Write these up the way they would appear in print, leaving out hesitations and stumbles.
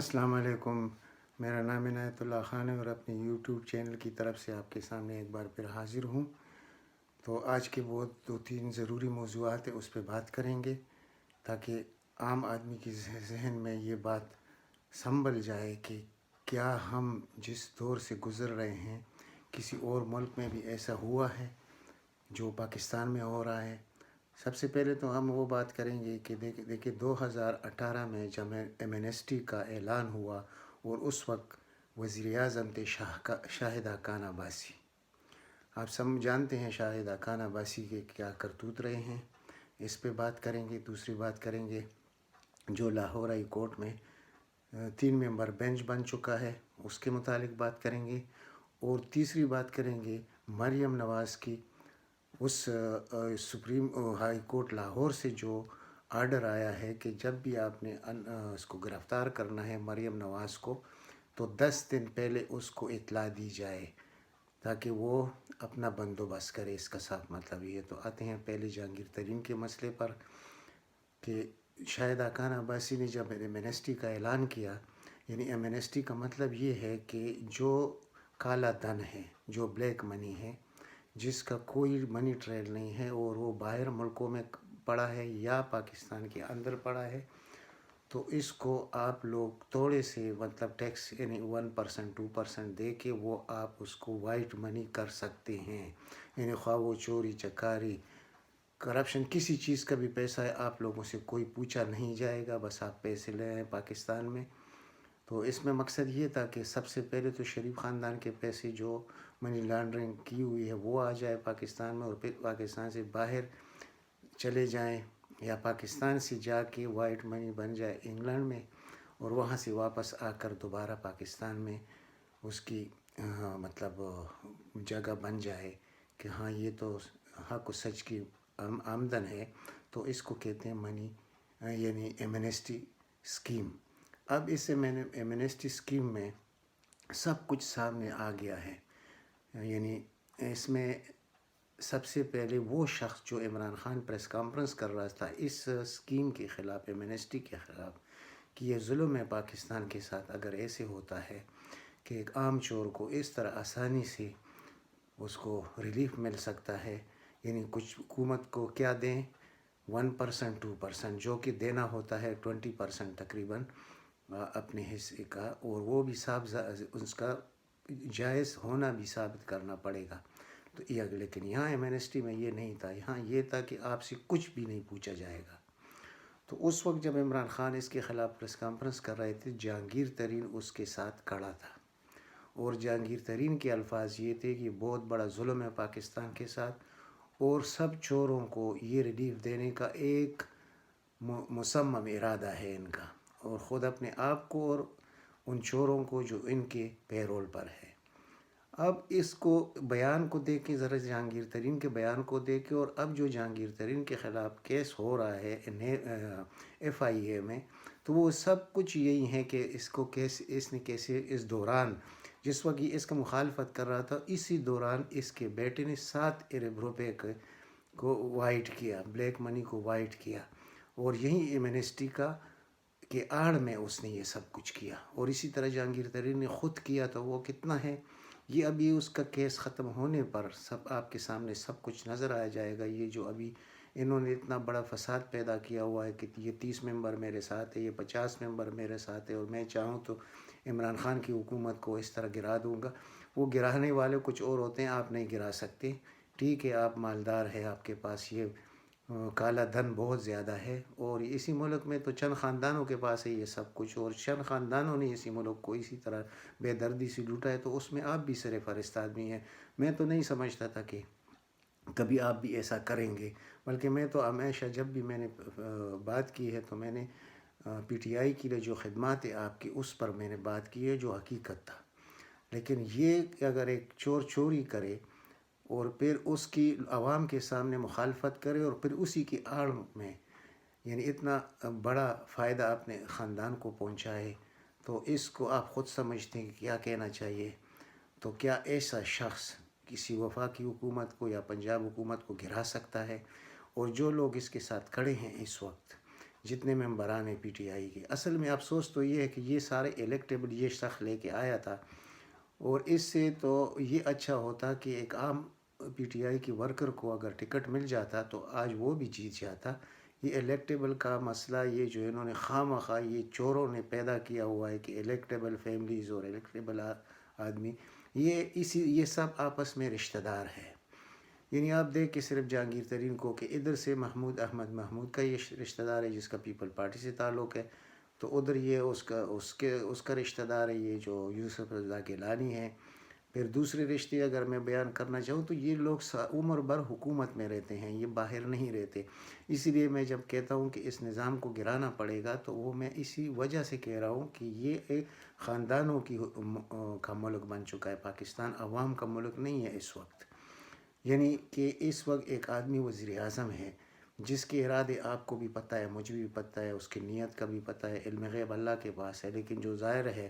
السلام علیکم۔ میرا نام عنایت اللہ خان ہے اور اپنے یوٹیوب چینل کی طرف سے آپ کے سامنے ایک بار پھر حاضر ہوں۔ تو آج کے بہت 2-3 ضروری موضوعات ہیں، اس پہ بات کریں گے تاکہ عام آدمی کی ذہن میں یہ بات سنبھل جائے کہ کیا ہم جس دور سے گزر رہے ہیں کسی اور ملک میں بھی ایسا ہوا ہے جو پاکستان میں ہو رہا ہے۔ سب سے پہلے تو ہم وہ بات کریں گے کہ دیکھیں 2018 میں جب ایمنسٹی کا اعلان ہوا اور اس وقت وزیر اعظم تھے شاہدہ خان عباسی۔ آپ سب جانتے ہیں شاہدہ خان عباسی کے کیا کرتوت رہے ہیں، اس پہ بات کریں گے۔ دوسری بات کریں گے جو لاہور ہائی کورٹ میں 3 ممبر بینچ بن چکا ہے، اس کے متعلق بات کریں گے۔ اور تیسری بات کریں گے مریم نواز کی اس سپریم ہائی کورٹ لاہور سے جو آرڈر آیا ہے کہ جب بھی آپ نے اس کو گرفتار کرنا ہے مریم نواز کو تو 10 دن پہلے اس کو اطلاع دی جائے تاکہ وہ اپنا بندوبست کرے۔ اس کا صاف مطلب یہ تو آتے ہیں پہلے جہانگیر ترین کے مسئلے پر کہ شاہدہ خان عباسی نے جب ایمنسٹی کا اعلان کیا، یعنی ایمنسٹی کا مطلب یہ ہے کہ جو کالا دھن ہے، جو بلیک منی ہے، جس کا کوئی منی ٹریل نہیں ہے اور وہ باہر ملکوں میں پڑا ہے یا پاکستان کے اندر پڑا ہے، تو اس کو آپ لوگ تھوڑے سے مطلب ٹیکس یعنی 1% 2% دے کے وہ آپ اس کو وائٹ منی کر سکتے ہیں۔ یعنی خواہ وہ چوری چکاری کرپشن کسی چیز کا بھی پیسہ ہے، آپ لوگوں سے کوئی پوچھا نہیں جائے گا، بس آپ پیسے لے آئیں پاکستان میں۔ تو اس میں مقصد یہ تھا کہ سب سے پہلے تو شریف خاندان کے پیسے جو منی لانڈرنگ کی ہوئی ہے وہ آ جائے پاکستان میں، اور پھر پاکستان سے باہر چلے جائیں یا پاکستان سے جا کے وائٹ منی بن جائے انگلینڈ میں، اور وہاں سے واپس آ کر دوبارہ پاکستان میں اس کی مطلب جگہ بن جائے کہ ہاں یہ تو حق و سچ کی آمدن ہے، تو اس کو کہتے ہیں منی یعنی ایمنسٹی اسکیم۔ اب اس سے میں نے ایمنسٹی اسکیم میں سب کچھ سامنے آ گیا ہے۔ یعنی اس میں سب سے پہلے وہ شخص جو عمران خان پریس کانفرنس کر رہا تھا اس اسکیم کے خلاف، ایمنسٹی کے خلاف، کہ یہ ظلم ہے پاکستان کے ساتھ اگر ایسے ہوتا ہے کہ ایک عام چور کو اس طرح آسانی سے اس کو ریلیف مل سکتا ہے۔ یعنی کچھ حکومت کو کیا دیں 1% 2% جو کہ دینا ہوتا ہے 20% تقریباً اپنے حصے کا، اور وہ بھی اس کا جائز ہونا بھی ثابت کرنا پڑے گا۔ تو یہ لیکن یہاں ایمنسٹی میں یہ نہیں تھا، یہاں یہ تھا کہ آپ سے کچھ بھی نہیں پوچھا جائے گا۔ تو اس وقت جب عمران خان اس کے خلاف پریس کانفرنس کر رہے تھے، جہانگیر ترین اس کے ساتھ کھڑا تھا، اور جہانگیر ترین کے الفاظ یہ تھے کہ بہت بڑا ظلم ہے پاکستان کے ساتھ، اور سب چوروں کو یہ ریلیف دینے کا ایک مصمم ارادہ ہے ان کا، اور خود اپنے آپ کو اور ان چوروں کو جو ان کے پیرول پر ہے۔ اب اس کو بیان کو دیکھیں ذرا، جہانگیر ترین کے بیان کو دیکھیں، اور اب جو جہانگیر ترین کے خلاف کیس ہو رہا ہے FIA میں، تو وہ سب کچھ یہی ہے کہ اس نے کیسے اس دوران جس وقت یہ اس کا مخالفت کر رہا تھا، اسی دوران اس کے بیٹے نے 7 ارب روپے کو وائٹ کیا، بلیک منی کو وائٹ کیا، اور یہی ایمنسٹی کے آڑ میں اس نے یہ سب کچھ کیا۔ اور اسی طرح جہانگیر ترین نے خود کیا، تو وہ کتنا ہے یہ ابھی اس کا کیس ختم ہونے پر سب آپ کے سامنے سب کچھ نظر آ جائے گا۔ یہ جو ابھی انہوں نے اتنا بڑا فساد پیدا کیا ہوا ہے کہ یہ 30 ممبر میرے ساتھ ہے، یہ 50 ممبر میرے ساتھ ہے، اور میں چاہوں تو عمران خان کی حکومت کو اس طرح گرا دوں گا۔ وہ گرانے والے کچھ اور ہوتے ہیں، آپ نہیں گرا سکتے۔ ٹھیک ہے آپ مالدار ہے، آپ کے پاس یہ کالا دھن بہت زیادہ ہے، اور اسی ملک میں تو چند خاندانوں کے پاس ہے یہ سب کچھ، اور چند خاندانوں نے اسی ملک کو اسی طرح بے دردی سے لوٹا ہے، تو اس میں آپ بھی سر فہرست آدمی ہیں۔ میں تو نہیں سمجھتا تھا کہ کبھی آپ بھی ایسا کریں گے، بلکہ میں تو ہمیشہ جب بھی میں نے بات کی ہے تو میں نے PTI کے لیے جو خدمات ہے آپ کی، اس پر میں نے بات کی ہے جو حقیقت تھا۔ لیکن یہ کہ اگر ایک چور چوری کرے اور پھر اس کی عوام کے سامنے مخالفت کرے، اور پھر اسی کی آڑ میں یعنی اتنا بڑا فائدہ اپنے خاندان کو پہنچائے، تو اس کو آپ خود سمجھتے ہیں کہ کیا کہنا چاہیے۔ تو کیا ایسا شخص کسی وفاقی حکومت کو یا پنجاب حکومت کو گرا سکتا ہے؟ اور جو لوگ اس کے ساتھ کھڑے ہیں اس وقت، جتنے ممبران ہیں پی ٹی آئی کے. اصل میں افسوس تو یہ ہے کہ یہ سارے الیکٹیبل یہ شخص لے کے آیا تھا، اور اس سے تو یہ اچھا ہوتا کہ ایک عام پی ٹی آئی کی ورکر کو اگر ٹکٹ مل جاتا تو آج وہ بھی جیت جاتا. یہ الیکٹیبل کا مسئلہ یہ جو انہوں نے خواہ مخواہ یہ چوروں نے پیدا کیا ہوا ہے کہ الیکٹیبل فیملیز اور الیکٹیبل آدمی یہ سب آپس میں رشتہ دار ہے. یعنی آپ دیکھ کہ صرف جہانگیر ترین کو کہ ادھر سے محمود احمد محمود کا یہ رشتہ دار ہے جس کا پیپل پارٹی سے تعلق ہے، تو ادھر یہ اس کا رشتہ دار ہے یہ جو یوسف رضا گیلانی ہے. پھر دوسرے رشتے اگر میں بیان کرنا چاہوں تو یہ لوگ عمر بھر حکومت میں رہتے ہیں، یہ باہر نہیں رہتے. اسی لیے میں جب کہتا ہوں کہ اس نظام کو گرانا پڑے گا تو وہ میں اسی وجہ سے کہہ رہا ہوں کہ یہ ایک خاندانوں کا ملک بن چکا ہے. پاکستان عوام کا ملک نہیں ہے اس وقت. یعنی کہ اس وقت ایک آدمی وزیر اعظم ہے جس کے ارادے آپ کو بھی پتہ ہے، مجھے بھی پتہ ہے، اس کی نیت کا بھی پتہ ہے، علم غیب اللہ کے پاس ہے. لیکن جو ظاہر ہے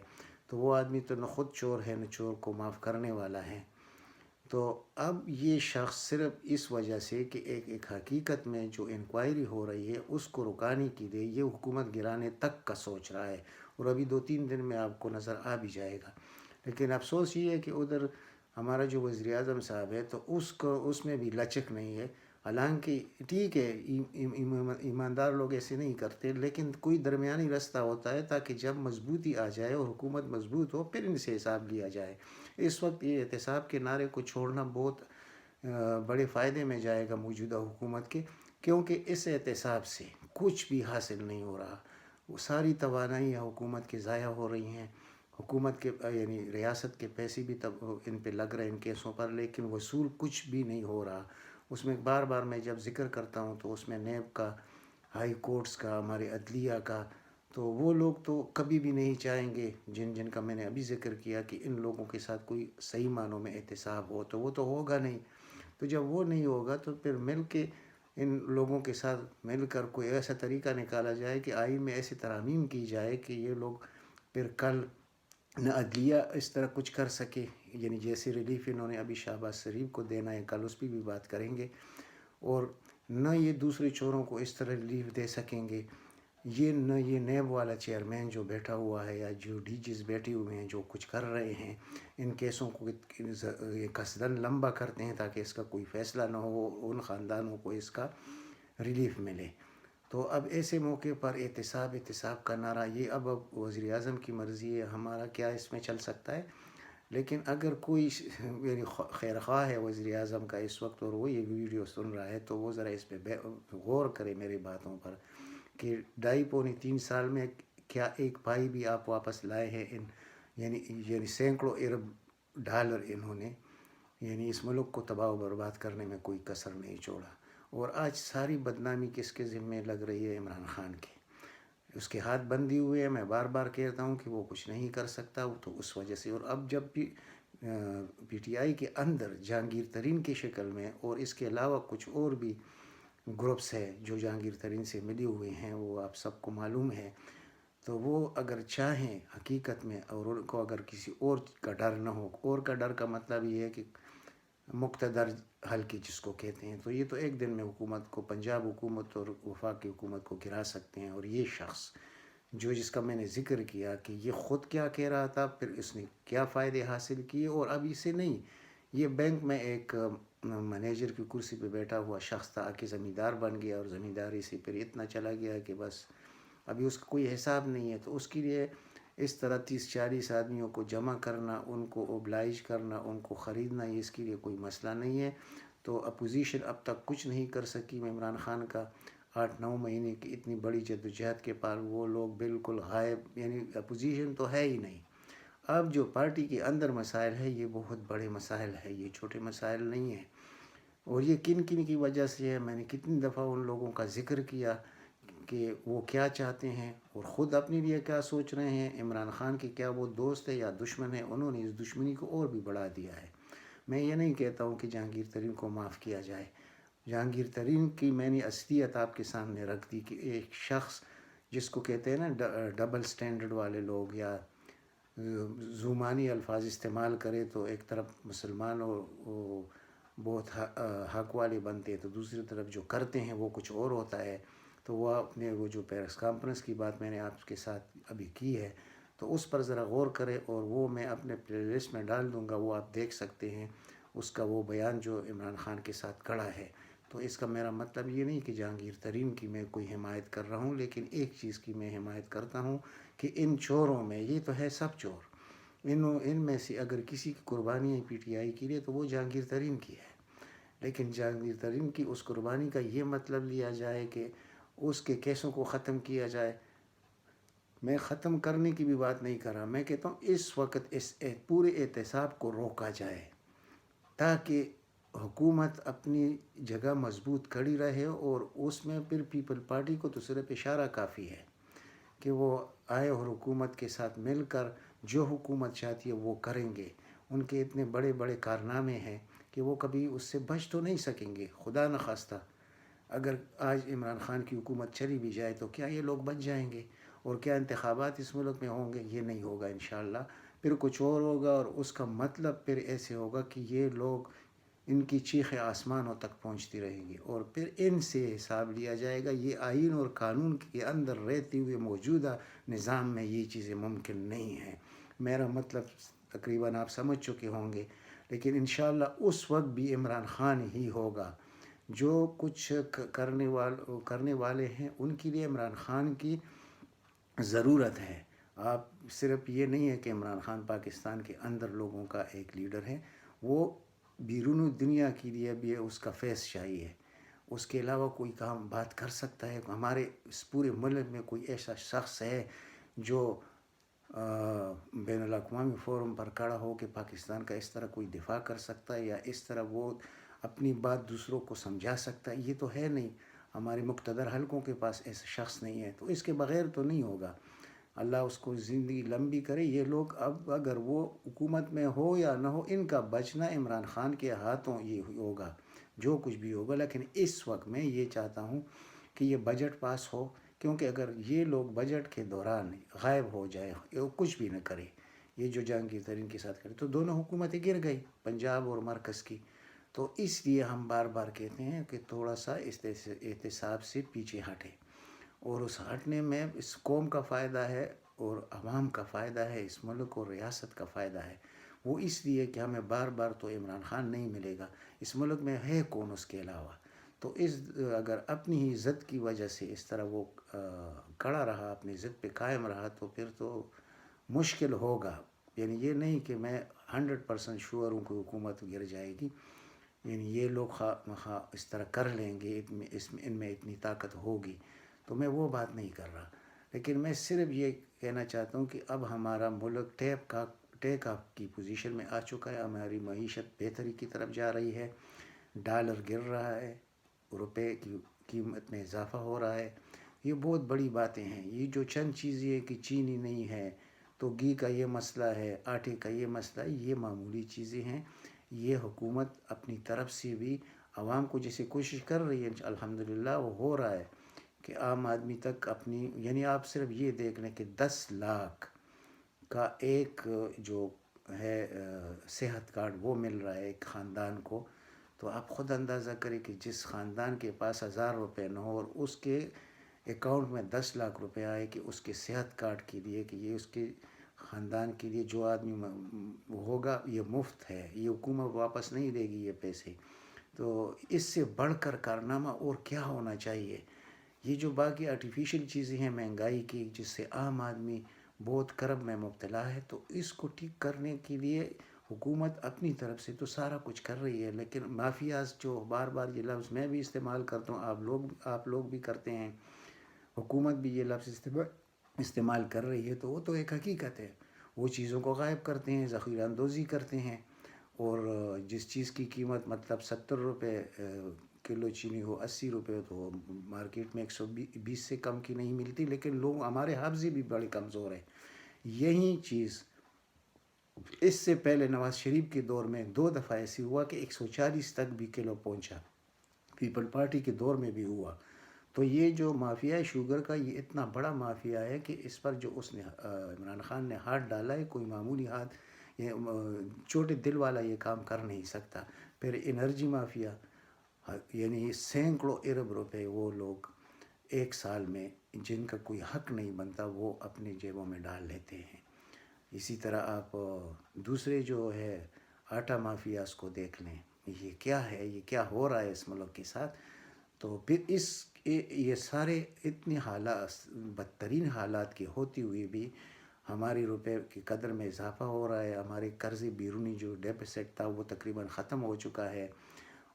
تو وہ آدمی تو نہ خود چور ہے نہ چور کو معاف کرنے والا ہے. تو اب یہ شخص صرف اس وجہ سے کہ ایک حقیقت میں جو انکوائری ہو رہی ہے اس کو رکانے کے لیے یہ حکومت گرانے تک کا سوچ رہا ہے، اور ابھی 2-3 دن میں آپ کو نظر آ بھی جائے گا. لیکن افسوس یہ ہے کہ ادھر ہمارا جو وزیر اعظم صاحب ہے تو اس میں بھی لچک نہیں ہے. حالانکہ ٹھیک ہے ایماندار لوگ ایسے نہیں کرتے، لیکن کوئی درمیانی راستہ ہوتا ہے تاکہ جب مضبوطی آ جائے اور حکومت مضبوط ہو پھر ان سے حساب لیا جائے. اس وقت یہ احتساب کے نعرے کو چھوڑنا بہت بڑے فائدے میں جائے گا موجودہ حکومت کے، کیونکہ اس احتساب سے کچھ بھی حاصل نہیں ہو رہا. وہ ساری توانائیاں حکومت کے ضائع ہو رہی ہیں. حکومت کے یعنی ریاست کے پیسے بھی ان پہ لگ رہے ہیں ان کیسوں پر، لیکن وصول کچھ بھی نہیں ہو رہا. اس میں بار بار میں جب ذکر کرتا ہوں تو اس میں نیب کا، ہائی کورٹس کا، ہمارے عدلیہ کا، تو وہ لوگ تو کبھی بھی نہیں چاہیں گے جن کا میں نے ابھی ذکر کیا کہ ان لوگوں کے ساتھ کوئی صحیح معنوں میں احتساب ہو، تو وہ تو ہوگا نہیں. تو جب وہ نہیں ہوگا تو پھر مل کے ان لوگوں کے ساتھ مل کر کوئی ایسا طریقہ نکالا جائے کہ آئین میں ایسی ترامیم کی جائے کہ یہ لوگ پھر کل نہ عدلیہ اس طرح کچھ کر سکے. یعنی جیسے ریلیف انہوں نے ابھی شہباز شریف کو دینا ہے، کل اس پہ بھی بات کریں گے، اور نہ یہ دوسرے چوروں کو اس طرح ریلیف دے سکیں گے. نہ یہ نیب والا چیئرمین جو بیٹھا ہوا ہے یا جو ڈی جیز بیٹھے ہوئے ہیں جو کچھ کر رہے ہیں ان کیسوں کو قصداً لمبا کرتے ہیں تاکہ اس کا کوئی فیصلہ نہ ہو، ان خاندانوں کو اس کا ریلیف ملے. تو اب ایسے موقع پر احتساب کا نعرہ یہ اب وزیر اعظم کی مرضی ہے، ہمارا کیا اس میں چل سکتا ہے. لیکن اگر کوئی یعنی خیر خواہ ہے وزیر اعظم کا اس وقت اور وہ یہ ویڈیو سن رہا ہے تو وہ ذرا اس پہ غور کرے میری باتوں پر کہ 2.5-3 سال میں کیا ایک پائی بھی آپ واپس لائے ہیں. یعنی سینکڑوں ارب ڈالر انہوں نے یعنی اس ملک کو تباہ و برباد کرنے میں کوئی کسر نہیں چھوڑا. اور آج ساری بدنامی کس کے ذمے لگ رہی ہے؟ عمران خان کے. اس کے ہاتھ بندھی ہوئے ہیں. میں بار بار کہتا ہوں کہ وہ کچھ نہیں کر سکتا، تو اس وجہ سے. اور اب جب بھی پی ٹی آئی کے اندر جہانگیر ترین کی شکل میں اور اس کے علاوہ کچھ اور بھی گروپس ہے جو جہانگیر ترین سے ملے ہوئے ہیں، وہ آپ سب کو معلوم ہے، تو وہ اگر چاہیں حقیقت میں اور ان کو اگر کسی اور کا ڈر نہ ہو، اور کا ڈر کا مطلب یہ ہے کہ مقتدر حلقے جس کو کہتے ہیں، تو یہ تو ایک دن میں حکومت کو، پنجاب حکومت اور وفاقی حکومت کو گرا سکتے ہیں. اور یہ شخص جس کا میں نے ذکر کیا کہ یہ خود کیا کہہ رہا تھا، پھر اس نے کیا فائدے حاصل کیے، اور اب اسے نہیں، یہ بینک میں ایک مینیجر کی کرسی پہ بیٹھا ہوا شخص تھا کہ زمیندار بن گیا، اور زمینداری سے پھر اتنا چلا گیا کہ بس ابھی اس کا کوئی حساب نہیں ہے. تو اس کے لیے اس طرح 30-40 آدمیوں کو جمع کرنا، ان کو اوبلائج کرنا، ان کو خریدنا، یہ اس کے لیے کوئی مسئلہ نہیں ہے. تو اپوزیشن اب تک کچھ نہیں کر سکی. عمران خان کا 8-9 مہینے کی اتنی بڑی جدوجہد کے پار وہ لوگ بالکل غائب، یعنی اپوزیشن تو ہے ہی نہیں. اب جو پارٹی کے اندر مسائل ہے یہ بہت بڑے مسائل ہے، یہ چھوٹے مسائل نہیں ہیں. اور یہ کن کی وجہ سے ہے، میں نے کتنی دفعہ ان لوگوں کا ذکر کیا کہ وہ کیا چاہتے ہیں اور خود اپنے لیے کیا سوچ رہے ہیں. عمران خان کے کیا وہ دوست ہے یا دشمن ہے؟ انہوں نے اس دشمنی کو اور بھی بڑھا دیا ہے. میں یہ نہیں کہتا ہوں کہ جہانگیر ترین کو معاف کیا جائے. جہانگیر ترین کی میں نے اصلیت آپ کے سامنے رکھ دی کہ ایک شخص جس کو کہتے ہیں نا ڈبل سٹینڈرڈ والے لوگ، یا زمانی الفاظ استعمال کرے تو ایک طرف مسلمان بہت حق والے بنتے ہیں، تو دوسری طرف جو کرتے ہیں وہ کچھ اور ہوتا ہے. تو وہ اپنے وہ جو پیرس کانفرنس کی بات میں نے آپ کے ساتھ ابھی کی ہے تو اس پر ذرا غور کرے، اور وہ میں اپنے پلے لسٹ میں ڈال دوں گا، وہ آپ دیکھ سکتے ہیں اس کا وہ بیان جو عمران خان کے ساتھ کڑا ہے۔ تو اس کا میرا مطلب یہ نہیں کہ جہانگیر ترین کی میں کوئی حمایت کر رہا ہوں، لیکن ایک چیز کی میں حمایت کرتا ہوں کہ ان چوروں میں، یہ تو ہے سب چور، ان میں سے اگر کسی کی قربانی ہے پی ٹی آئی کے لیے تو وہ جہانگیر ترین کی ہے، لیکن جہانگیر ترین کی اس قربانی کا یہ مطلب لیا جائے کہ اس کے کیسوں کو ختم کیا جائے۔ میں ختم کرنے کی بھی بات نہیں کر رہا، میں کہتا ہوں اس وقت اس پورے احتساب کو روکا جائے تاکہ حکومت اپنی جگہ مضبوط کھڑی رہے، اور اس میں پھر پیپل پارٹی کو تو صرف اشارہ کافی ہے کہ وہ آئے اور حکومت کے ساتھ مل کر جو حکومت چاہتی ہے وہ کریں گے۔ ان کے اتنے بڑے بڑے کارنامے ہیں کہ وہ کبھی اس سے بچ تو نہیں سکیں گے۔ خدا نخواستہ اگر آج عمران خان کی حکومت چلی بھی جائے تو کیا یہ لوگ بچ جائیں گے؟ اور کیا انتخابات اس ملک میں ہوں گے؟ یہ نہیں ہوگا انشاءاللہ، پھر کچھ اور ہوگا، اور اس کا مطلب پھر ایسے ہوگا کہ یہ لوگ، ان کی چیخیں آسمانوں تک پہنچتی رہیں گی، اور پھر ان سے حساب لیا جائے گا۔ یہ آئین اور قانون کے اندر رہتے ہوئے موجودہ نظام میں یہ چیزیں ممکن نہیں ہیں۔ میرا مطلب تقریباً آپ سمجھ چکے ہوں گے، لیکن انشاءاللہ اس وقت بھی عمران خان ہی ہوگا۔ جو کچھ کرنے والے ہیں ان کے لیے عمران خان کی ضرورت ہے۔ آپ صرف یہ نہیں ہے کہ عمران خان پاکستان کے اندر لوگوں کا ایک لیڈر ہے، وہ بیرون دنیا کے لیے بھی اس کا فیس چاہیے۔ اس کے علاوہ کوئی کام بات کر سکتا ہے؟ ہمارے اس پورے ملک میں کوئی ایسا شخص ہے جو بین الاقوامی فورم پر کھڑا ہو کہ پاکستان کا اس طرح کوئی دفاع کر سکتا ہے، یا اس طرح وہ اپنی بات دوسروں کو سمجھا سکتا ہے؟ یہ تو ہے نہیں، ہمارے مقتدر حلقوں کے پاس ایسا شخص نہیں ہے، تو اس کے بغیر تو نہیں ہوگا۔ اللہ اس کو زندگی لمبی کرے۔ یہ لوگ اب اگر وہ حکومت میں ہو یا نہ ہو، ان کا بچنا عمران خان کے ہاتھوں یہ ہوگا، جو کچھ بھی ہوگا۔ لیکن اس وقت میں یہ چاہتا ہوں کہ یہ بجٹ پاس ہو، کیونکہ اگر یہ لوگ بجٹ کے دوران غائب ہو جائے، کچھ بھی نہ کرے، یہ جو جہانگیر ترین کے ساتھ کرے، تو دونوں حکومتیں گر گئی، پنجاب اور مرکز کی۔ تو اس لیے ہم بار بار کہتے ہیں کہ تھوڑا سا احتساب سے پیچھے ہٹے، اور اس ہٹنے میں اس قوم کا فائدہ ہے، اور عوام کا فائدہ ہے، اس ملک اور ریاست کا فائدہ ہے۔ وہ اس لیے کہ ہمیں بار بار تو عمران خان نہیں ملے گا، اس ملک میں ہے کون اس کے علاوہ؟ تو اگر اپنی ہی ضد کی وجہ سے اس طرح وہ کڑا رہا، اپنی ضد پہ قائم رہا، تو پھر تو مشکل ہوگا۔ یعنی یہ نہیں کہ میں 100% شیور ہوں کہ حکومت گر جائے گی، یعنی یہ لوگ اس طرح کر لیں گے، ان میں اتنی طاقت ہوگی، تو میں وہ بات نہیں کر رہا۔ لیکن میں صرف یہ کہنا چاہتا ہوں کہ اب ہمارا ملک ٹیک آف کی پوزیشن میں آ چکا ہے، ہماری معیشت بہتری کی طرف جا رہی ہے، ڈالر گر رہا ہے، روپے کی قیمت میں اضافہ ہو رہا ہے۔ یہ بہت بڑی باتیں ہیں۔ یہ جو چند چیزیں ہیں کہ چینی نہیں ہے تو گھی کا یہ مسئلہ ہے، آٹے کا یہ مسئلہ ہے، یہ معمولی چیزیں ہیں۔ یہ حکومت اپنی طرف سے بھی عوام کو جیسے کوشش کر رہی ہے، الحمدللہ وہ ہو رہا ہے کہ عام آدمی تک اپنی، یعنی آپ صرف یہ دیکھ لیں کہ 10 لاکھ کا ایک جو ہے صحت کارڈ وہ مل رہا ہے ایک خاندان کو، تو آپ خود اندازہ کریں کہ جس خاندان کے پاس 1000 روپے نہ ہو اور اس کے اکاؤنٹ میں 10 لاکھ روپے آئے کہ اس کے صحت کارڈ کے لیے، کہ یہ اس کے خاندان کے لیے جو آدمی ہوگا یہ مفت ہے، یہ حکومت واپس نہیں دے گی یہ پیسے، تو اس سے بڑھ کر کارنامہ اور کیا ہونا چاہیے؟ یہ جو باقی آرٹیفیشل چیزیں ہیں مہنگائی کی، جس سے عام آدمی بہت کرب میں مبتلا ہے، تو اس کو ٹھیک کرنے کے لیے حکومت اپنی طرف سے تو سارا کچھ کر رہی ہے، لیکن مافیاز جو بار بار یہ لفظ میں بھی استعمال کرتا ہوں، آپ لوگ بھی کرتے ہیں، حکومت بھی یہ لفظ استعمال کر رہی ہے، تو وہ تو ایک حقیقت ہے۔ وہ چیزوں کو غائب کرتے ہیں، ذخیرہ اندوزی کرتے ہیں، اور جس چیز کی قیمت مطلب 70 روپے کلو چینی ہو، 80 روپے، تو مارکیٹ میں 120 سے کم کی نہیں ملتی، لیکن لوگ، ہمارے حافظے بھی بڑے کمزور ہیں۔ یہی چیز اس سے پہلے نواز شریف کے دور میں 2 دفعہ ایسی ہوا کہ 140 تک بھی کلو پہنچا، پیپل پارٹی کے دور میں بھی ہوا۔ تو یہ جو مافیا ہے شوگر کا، یہ اتنا بڑا مافیا ہے کہ اس پر جو اس نے عمران خان نے ہاتھ ڈالا ہے، کوئی معمولی ہاتھ، یہ چھوٹے دل والا یہ کام کر نہیں سکتا۔ پھر انرجی مافیا، یعنی سینکڑوں ارب روپے وہ لوگ 1 سال میں جن کا کوئی حق نہیں بنتا وہ اپنے جیبوں میں ڈال لیتے ہیں۔ اسی طرح آپ دوسرے جو ہے آٹا مافیاز کو دیکھ لیں، یہ کیا ہے، یہ کیا ہو رہا ہے اس ملک کے ساتھ۔ تو پھر یہ سارے اتنے حالات، بدترین حالات کے ہوتے ہوئے بھی ہماری روپے کی قدر میں اضافہ ہو رہا ہے، ہمارے قرض بیرونی جو ڈیپسٹ تھا وہ تقریباً ختم ہو چکا ہے،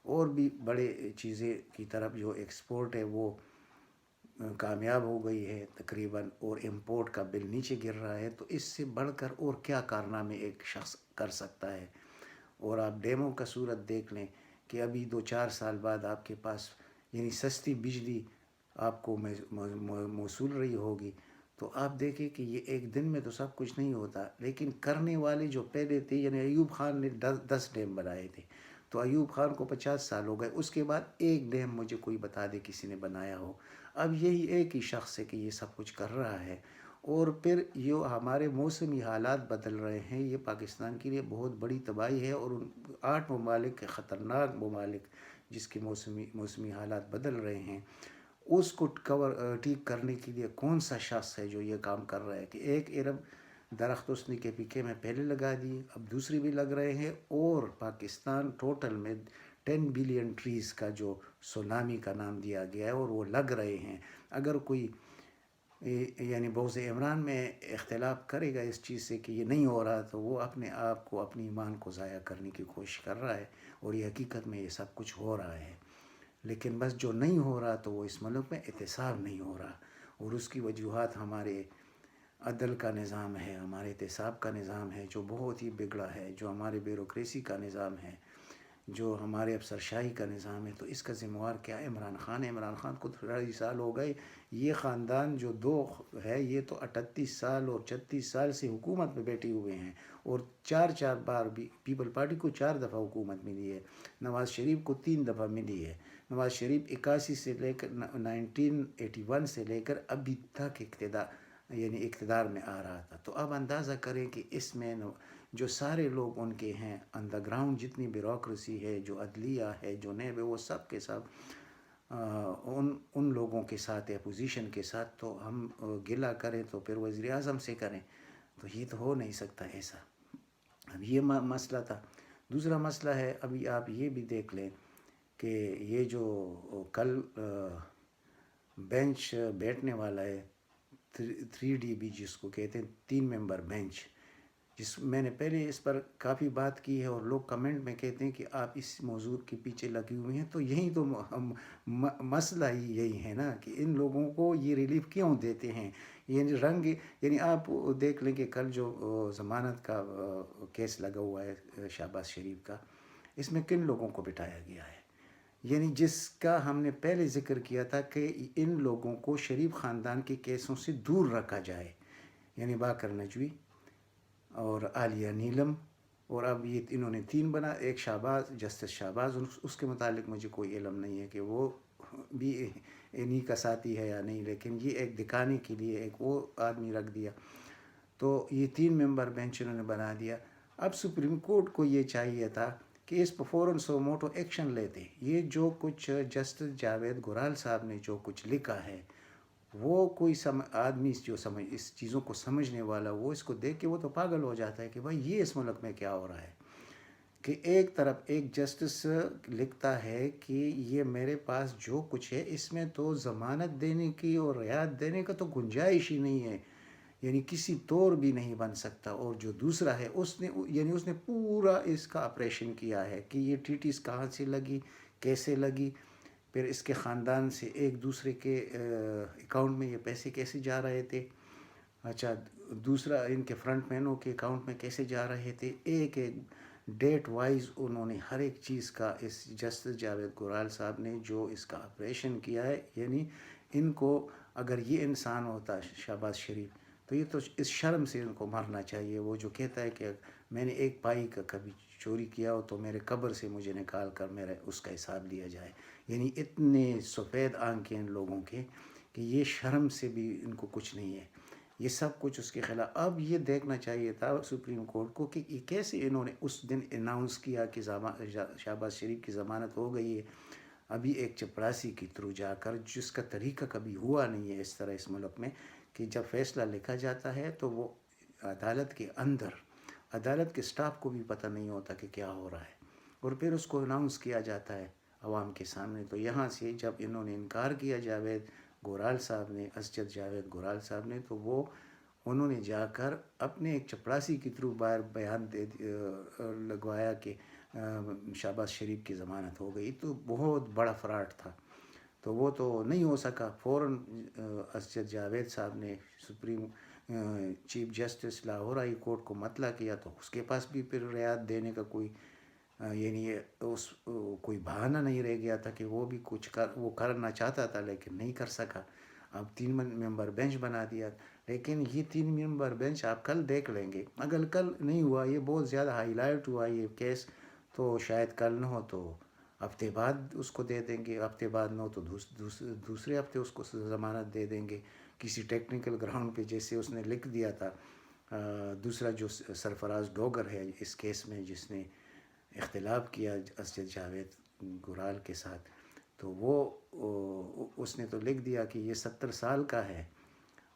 اور بھی بڑے چیزیں کی طرف جو ایکسپورٹ ہے وہ کامیاب ہو گئی ہے تقریباً، اور امپورٹ کا بل نیچے گر رہا ہے۔ تو اس سے بڑھ کر اور کیا کارنامے ایک شخص کر سکتا ہے؟ اور آپ ڈیموں کا صورت دیکھ لیں کہ ابھی 2-4 سال بعد آپ کے پاس یعنی سستی بجلی آپ کو موصول رہی ہوگی، تو آپ دیکھیں کہ یہ ایک دن میں تو سب کچھ نہیں ہوتا، لیکن کرنے والے جو پہلے تھے، یعنی ایوب خان نے 10 ڈیم بنائے تھے، تو ایوب خان کو 50 سال ہو گئے، اس کے بعد ایک ڈیم مجھے کوئی بتا دے کسی نے بنایا ہو۔ اب یہی ایک ہی شخص ہے کہ یہ سب کچھ کر رہا ہے، اور پھر یہ ہمارے موسمی حالات بدل رہے ہیں، یہ پاکستان کے لیے بہت بڑی تباہی ہے، اور ان 8 ممالک کے خطرناک ممالک جس کے موسمی حالات بدل رہے ہیں، اس کو ٹھیک کرنے کے لیے کون سا شخص ہے جو یہ کام کر رہا ہے کہ 1 ارب درخت اس نے کے پی کے میں پہلے لگا دی، اب دوسری بھی لگ رہے ہیں، اور پاکستان ٹوٹل میں 10 بلین ٹریز کا جو سونامی کا نام دیا گیا ہے، اور وہ لگ رہے ہیں۔ اگر کوئی یعنی بغض عمران میں اختلاف کرے گا اس چیز سے کہ یہ نہیں ہو رہا، تو وہ اپنے آپ کو، اپنی ایمان کو ضائع کرنے کی کوشش کر رہا ہے، اور یہ حقیقت میں یہ سب کچھ ہو رہا ہے۔ لیکن بس جو نہیں ہو رہا تو وہ اس ملک میں احتساب نہیں ہو رہا، اور اس کی وجوہات ہمارے عدل کا نظام ہے، ہمارے احتساب کا نظام ہے جو بہت ہی بگڑا ہے، جو ہمارے بیوروکریسی کا نظام ہے، جو ہمارے افسرشاہی کا نظام ہے۔ تو اس کا ذمہ وار کیا ہے؟ عمران خان ہے۔ عمران خان کو 30 سال ہو گئے، یہ خاندان جو دو ہے یہ تو 38 سال اور 36 سال سے حکومت میں بیٹھے ہوئے ہیں، اور 4 بار بھی پیپل پارٹی کو 4 دفعہ حکومت ملی ہے، نواز شریف کو 3 دفعہ ملی ہے۔ نواز شریف 81 سے لے کر 1981 سے لے کر ابھی تک اقتدار میں آ رہا تھا۔ تو اب اندازہ کریں کہ اس میں جو سارے لوگ ان کے ہیں انڈر گراؤنڈ، جتنی بیوروکریسی ہے، جو عدلیہ ہے، جو نیب ہے، وہ سب کے سب ان لوگوں کے ساتھ، اپوزیشن کے ساتھ۔ تو ہم گلہ کریں تو پھر وزیر اعظم سے کریں، تو یہ تو ہو نہیں سکتا ایسا۔ اب یہ مسئلہ تھا۔ دوسرا مسئلہ ہے، ابھی آپ یہ بھی دیکھ لیں کہ یہ جو کل بینچ بیٹھنے والا ہے 3DB جس کو کہتے ہیں 3 ممبر بینچ، جس میں نے پہلے اس پر کافی بات کی ہے، اور لوگ کمنٹ میں کہتے ہیں کہ آپ اس موضوع کے پیچھے لگے ہوئے ہیں، تو یہی تو مسئلہ ہی یہی ہے نا کہ ان لوگوں کو یہ ریلیف کیوں دیتے ہیں؟ یعنی آپ دیکھ لیں کہ کل جو ضمانت کا کیس لگا ہوا ہے شہباز شریف کا، اس میں کن لوگوں کو بٹھایا گیا ہے؟ یعنی جس کا ہم نے پہلے ذکر کیا تھا کہ ان لوگوں کو شریف خاندان کے کیسوں سے دور رکھا جائے، یعنی باقر نجوی اور عالیہ نیلم، اور اب یہ انہوں نے 3 بنا، ایک شہباز، جسٹس شہباز، اس کے متعلق مجھے کوئی علم نہیں ہے کہ وہ بھی انہی کا ساتھی ہے یا نہیں، لیکن یہ ایک دکھانے کے لیے ایک وہ آدمی رکھ دیا۔ تو یہ 3 ممبر بینچ انہوں نے بنا دیا۔ اب سپریم کورٹ کو یہ چاہیے تھا کہ اس پر فوراً سو موٹو ایکشن لیتے۔ یہ جو کچھ جسٹس جاوید گرال صاحب نے جو کچھ لکھا ہے، وہ کوئی آدمی جو اس چیزوں کو سمجھنے والا، وہ اس کو دیکھ کے وہ تو پاگل ہو جاتا ہے کہ بھائی یہ اس ملک میں کیا ہو رہا ہے، کہ ایک طرف ایک جسٹس لکھتا ہے کہ یہ میرے پاس جو کچھ ہے اس میں تو ضمانت دینے کی اور رعایت دینے کا تو گنجائش ہی نہیں ہے، یعنی کسی طور بھی نہیں بن سکتا۔ اور جو دوسرا ہے اس نے پورا اس کا آپریشن کیا ہے کہ یہ ٹیٹیز کہاں سے لگی، کیسے لگی، پھر اس کے خاندان سے ایک دوسرے کے اکاؤنٹ میں یہ پیسے کیسے جا رہے تھے، اچھا دوسرا ان کے فرنٹ مینوں کے اکاؤنٹ میں کیسے جا رہے تھے، ایک ڈیٹ وائز انہوں نے ہر ایک چیز کا، اس جسٹس جاوید گرال صاحب نے جو اس کا آپریشن کیا ہے، یعنی ان کو اگر یہ انسان ہوتا شہباز شریف تو یہ تو اس شرم سے ان کو مرنا چاہیے۔ وہ جو کہتا ہے کہ میں نے 1 پائی کا کبھی چوری کیا ہو تو میرے قبر سے مجھے نکال کر میرا اس کا حساب لیا جائے، یعنی اتنے سفید آنکھیں ان لوگوں کے کہ یہ شرم سے بھی ان کو کچھ نہیں ہے، یہ سب کچھ اس کے خلاف۔ اب یہ دیکھنا چاہیے تھا سپریم کورٹ کو کہ کیسے انہوں نے اس دن اناؤنس کیا کہ شہباز شریف کی ضمانت ہو گئی ہے، ابھی ایک چپراسی کے تھرو جا کر، جس کا طریقہ کبھی ہوا نہیں ہے اس طرح اس ملک میں، کہ جب فیصلہ لکھا جاتا ہے تو وہ عدالت کے اندر عدالت کے سٹاف کو بھی پتہ نہیں ہوتا کہ کیا ہو رہا ہے، اور پھر اس کو اناؤنس کیا جاتا ہے عوام کے سامنے۔ تو یہاں سے جب انہوں نے انکار کیا جاوید گورال صاحب نے، اسجد جاوید گورال صاحب نے، تو انہوں نے جا کر اپنے ایک چپراسی کے تھرو باہر بیان لگوایا کہ شہباز شریف کی ضمانت ہو گئی۔ تو بہت بڑا فراڈ تھا، تو وہ تو نہیں ہو سکا۔ فوراً اسجد جاوید صاحب نے supreme chief justice Lahore high court کو مطلع کیا، تو اس کے پاس بھی پھر رعایت دینے کا کوئی بہانہ نہیں رہ گیا تھا کہ وہ بھی کچھ وہ کرنا چاہتا تھا لیکن نہیں کر سکا۔ اب 3 ممبر بینچ بنا دیا، لیکن یہ 3 ممبر بینچ آپ کل دیکھ لیں گے۔ اگر کل نہیں ہوا، یہ بہت زیادہ ہائی لائٹ ہوا یہ کیس، تو شاید کل نہ ہو تو ہفتے بعد اس کو دے دیں گے، ہفتے بعد نہ ہو تو دوسرے ہفتے اس کو ضمانت دے دیں گے کسی ٹیکنیکل گراؤنڈ پہ، جیسے اس نے لکھ دیا تھا۔ دوسرا جو سرفراز ڈوگر ہے اس کیس میں، جس نے اختلاف کیا اسجد جاوید گورال کے ساتھ، تو اس نے تو لکھ دیا کہ یہ 70 سال کا ہے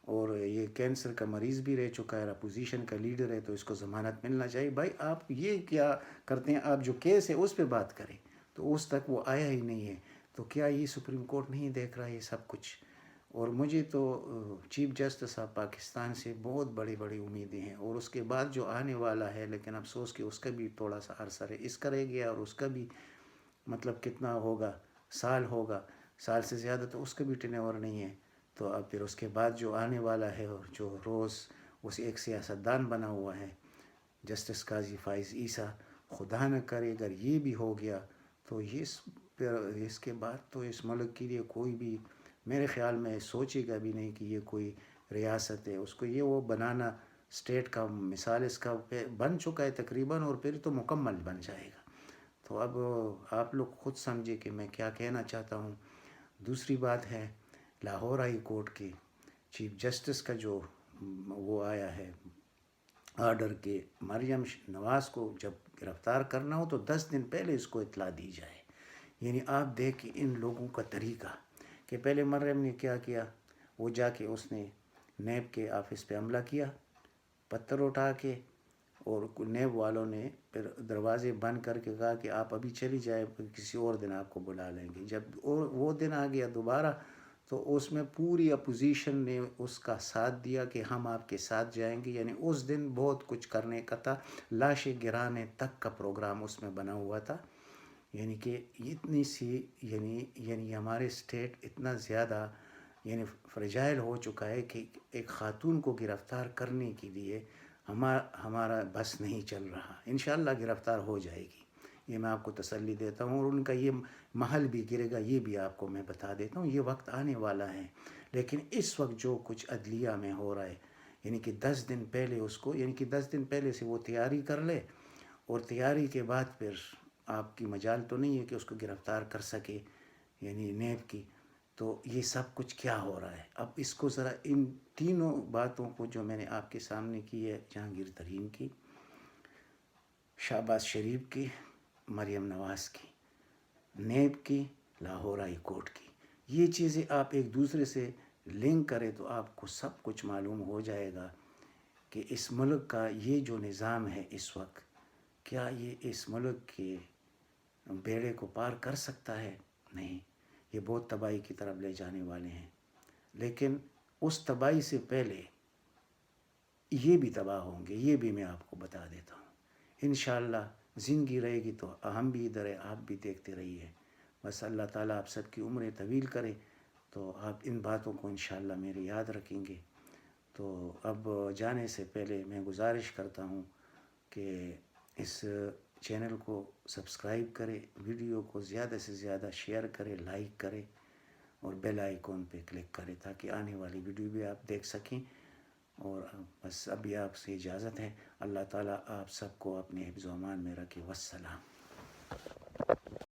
اور یہ کینسر کا مریض بھی رہ چکا ہے، اپوزیشن کا لیڈر ہے، تو اس کو ضمانت ملنا چاہیے۔ بھائی آپ یہ کیا کرتے ہیں؟ آپ جو کیس ہے اس پہ بات کریں، تو اس تک وہ آیا ہی نہیں ہے۔ تو کیا یہ سپریم کورٹ نہیں دیکھ رہا ہے یہ سب کچھ؟ اور مجھے تو چیف جسٹس آف پاکستان سے بہت بڑی امیدیں ہیں، اور اس کے بعد جو آنے والا ہے، لیکن افسوس کہ اس کا بھی تھوڑا سا عرصہ ہے، اس کا رہ گیا، اور اس کا بھی مطلب کتنا ہوگا، سال ہوگا، سال سے زیادہ تو اس کا بھی ٹینیور نہیں ہے۔ تو اب پھر اس کے بعد جو آنے والا ہے، اور جو روز اس ایک سیاستدان بنا ہوا ہے جسٹس قاضی فائز عیسیٰ، خدا نہ کرے اگر یہ بھی ہو گیا تو اس کے بعد تو اس ملک کے لیے کوئی بھی میرے خیال میں سوچے گا بھی نہیں کہ یہ کوئی ریاست ہے۔ اس کو وہ بنانا اسٹیٹ کا مثال اس کا بن چکا ہے تقریباً، اور پھر تو مکمل بن جائے گا۔ تو اب آپ لوگ خود سمجھے کہ میں کیا کہنا چاہتا ہوں۔ دوسری بات ہے لاہور ہائی کورٹ کے چیف جسٹس کا جو وہ آیا ہے آرڈر کہ مریم نواز کو جب گرفتار کرنا ہو تو 10 دن پہلے اس کو اطلاع دی جائے۔ یعنی آپ دیکھیں ان لوگوں کا طریقہ کہ پہلے مریم نے کیا کیا، وہ جا کے اس نے نیب کے آفس پہ حملہ کیا پتھر اٹھا کے، اور نیب والوں نے پھر دروازے بند کر کے کہا کہ آپ ابھی چلی جائے، کسی اور دن آپ کو بلا لیں گے۔ جب وہ دن آ گیا دوبارہ، تو اس میں پوری اپوزیشن نے اس کا ساتھ دیا کہ ہم آپ کے ساتھ جائیں گے۔ یعنی اس دن بہت کچھ کرنے کا تھا، لاشیں گرانے تک کا پروگرام اس میں بنا ہوا تھا۔ یعنی کہ اتنی سی یعنی ہمارے اسٹیٹ اتنا زیادہ فریجائل ہو چکا ہے کہ ایک خاتون کو گرفتار کرنے کے لیے ہمارا بس نہیں چل رہا۔ انشاءاللہ گرفتار ہو جائے گی، یہ میں آپ کو تسلی دیتا ہوں، اور ان کا یہ محل بھی گرے گا، یہ بھی آپ کو میں بتا دیتا ہوں۔ یہ وقت آنے والا ہے، لیکن اس وقت جو کچھ عدلیہ میں ہو رہا ہے، یعنی کہ 10 دن پہلے اس کو، یعنی کہ 10 دن پہلے سے وہ تیاری کر لے، اور تیاری کے بعد پھر آپ کی مجال تو نہیں ہے کہ اس کو گرفتار کر سکے، یعنی نیب کی۔ تو یہ سب کچھ کیا ہو رہا ہے؟ اب اس کو ذرا ان تینوں باتوں کو جو میں نے آپ کے سامنے کی ہے، جہانگیر ترین کی، شہباز شریف کی، مریم نواز کی، نیب کی، لاہور ہائی کورٹ کی، یہ چیزیں آپ ایک دوسرے سے لنک کریں تو آپ کو سب کچھ معلوم ہو جائے گا کہ اس ملک کا یہ جو نظام ہے اس وقت، کیا یہ اس ملک کے بیڑے کو پار کر سکتا ہے؟ نہیں، یہ بہت تباہی کی طرف لے جانے والے ہیں۔ لیکن اس تباہی سے پہلے یہ بھی تباہ ہوں گے، یہ بھی میں آپ کو بتا دیتا ہوں۔ انشاءاللہ زندگی رہے گی تو ہم بھی ادھر ہیں، آپ بھی دیکھتے رہیے۔ بس اللہ تعالیٰ آپ سب کی عمریں طویل کرے، تو آپ ان باتوں کو انشاءاللہ میرے یاد رکھیں گے۔ تو اب جانے سے پہلے میں گزارش کرتا ہوں کہ اس چینل کو سبسکرائب کرے، ویڈیو کو زیادہ سے زیادہ شیئر کرے، لائک کرے، اور بیل آئیکن پہ کلک کرے تاکہ آنے والی ویڈیو بھی آپ دیکھ سکیں۔ اور بس ابھی آپ سے اجازت ہے۔ اللہ تعالیٰ آپ سب کو اپنے حفظ و امان میں رکھے۔ والسلام۔